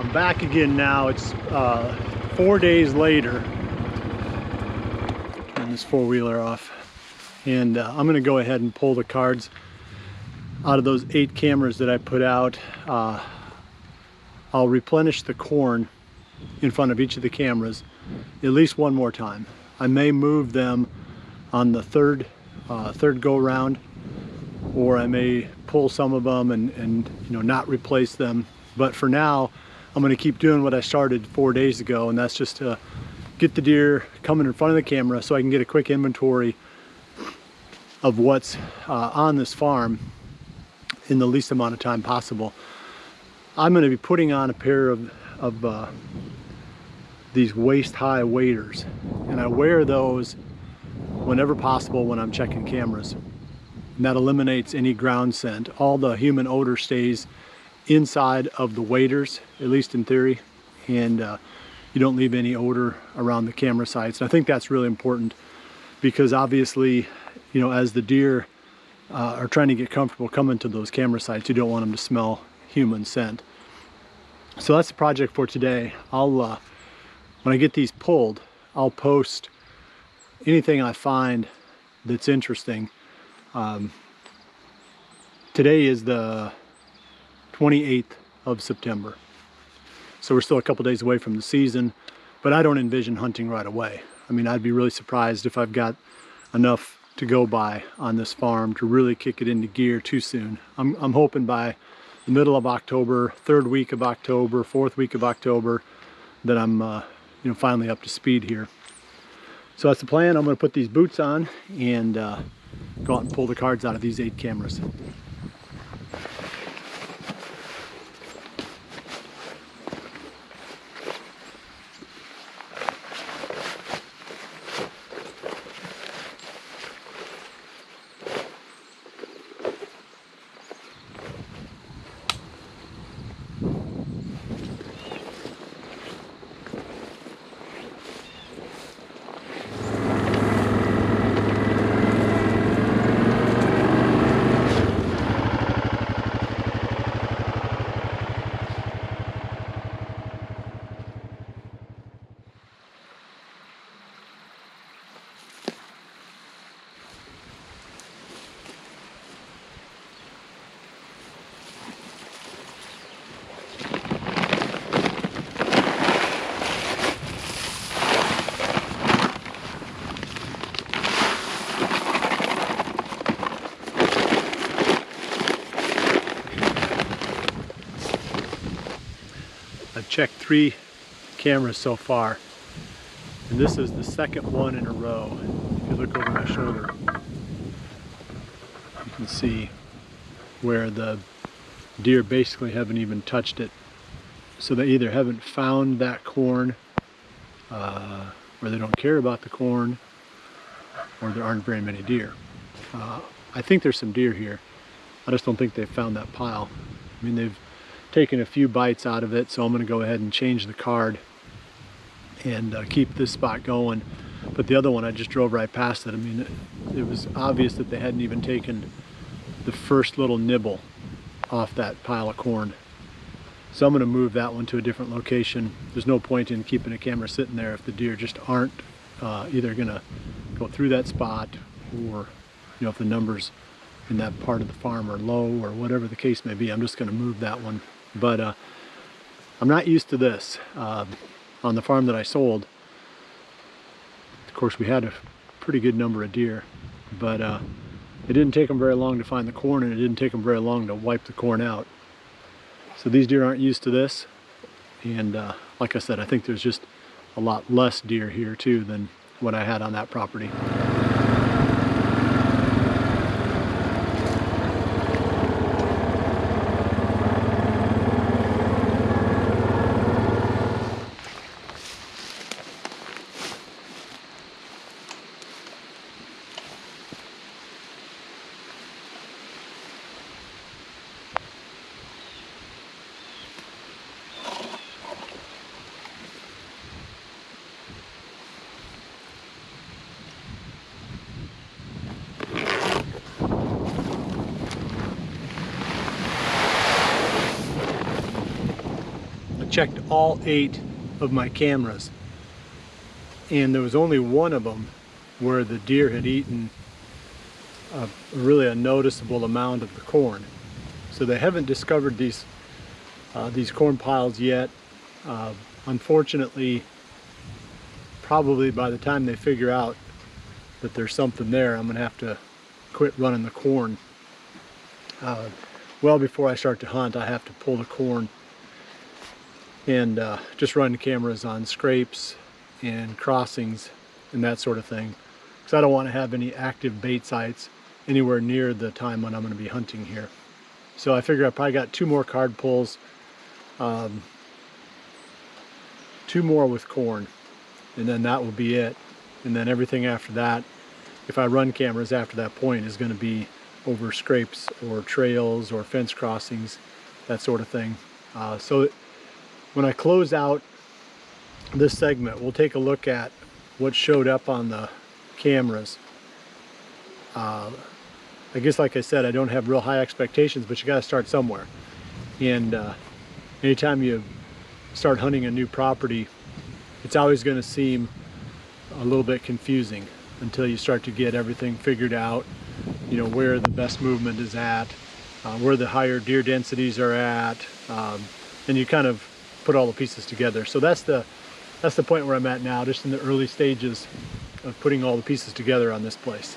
I'm back again now. It's 4 days later. Turn this four-wheeler off. And I'm gonna go ahead and pull the cards out of those 8 cameras that I put out. I'll replenish the corn in front of each of the cameras at least one more time. I may move them on the third go round, or I may pull some of them and not replace them. But for now, I'm going to keep doing what I started 4 days ago, and that's just to get the deer coming in front of the camera so I can get a quick inventory of what's on this farm in the least amount of time possible. I'm going to be putting on a pair of these waist-high waders, and I wear those whenever possible when I'm checking cameras. And that eliminates any ground scent. All the human odor stays inside of the waders, at least in theory, and you don't leave any odor around the camera sites. And I think that's really important because obviously, as the deer are trying to get comfortable coming to those camera sites, you don't want them to smell human scent. So that's the project for today. I'll when I get these pulled, I'll post anything I find that's interesting. Today is the 28th of September. So we're still a couple days away from the season, but I don't envision hunting right away. I mean, I'd be really surprised if I've got enough to go by on this farm to really kick it into gear too soon. I'm hoping by the middle of October, 3rd week of October, 4th week of October, that I'm finally up to speed here. So that's the plan. I'm going to put these boots on and go out and pull the cards out of these 8 cameras. I've checked 3 cameras so far, and this is the 2nd one in a row. If you look over my shoulder, you can see where the deer basically haven't even touched it. So they either haven't found that corn, or they don't care about the corn, or there aren't very many deer. I think there's some deer here. I just don't think they've found that pile. I mean, they've taken a few bites out of it, so I'm going to go ahead and change the card and keep this spot going. But the other one, I just drove right past it. I mean, it was obvious that they hadn't even taken the first little nibble off that pile of corn. So I'm going to move that one to a different location. There's no point in keeping a camera sitting there if the deer just aren't either going to go through that spot, or if the numbers in that part of the farm are low, or whatever the case may be. I'm just going to move that one. But I'm not used to this. On the farm that I sold, of course, we had a pretty good number of deer, but it didn't take them very long to find the corn, and it didn't take them very long to wipe the corn out. So these deer aren't used to this, and like I said, I think there's just a lot less deer here too than what I had on that property. checked all 8 of my cameras, and there was only one of them where the deer had eaten really a noticeable amount of the corn. So they haven't discovered these corn piles yet. Unfortunately, probably by the time they figure out that there's something there, I'm gonna have to quit running the corn. Well before I start to hunt, I have to pull the corn and just run the cameras on scrapes and crossings and that sort of thing, because I don't want to have any active bait sites anywhere near the time when I'm going to be hunting here. So I figure I probably got 2 more card pulls, 2 more with corn, and then that will be it. And then everything after that, if I run cameras after that point, is going to be over scrapes or trails or fence crossings, that sort of thing. So when I close out this segment, we'll take a look at what showed up on the cameras. I guess, like I said, I don't have real high expectations, but you got to start somewhere. And anytime you start hunting a new property, it's always going to seem a little bit confusing until you start to get everything figured out, you know, where the best movement is at, where the higher deer densities are at, and you kind of put all the pieces together. So that's the point where I'm at now, just in the early stages of putting all the pieces together on this place.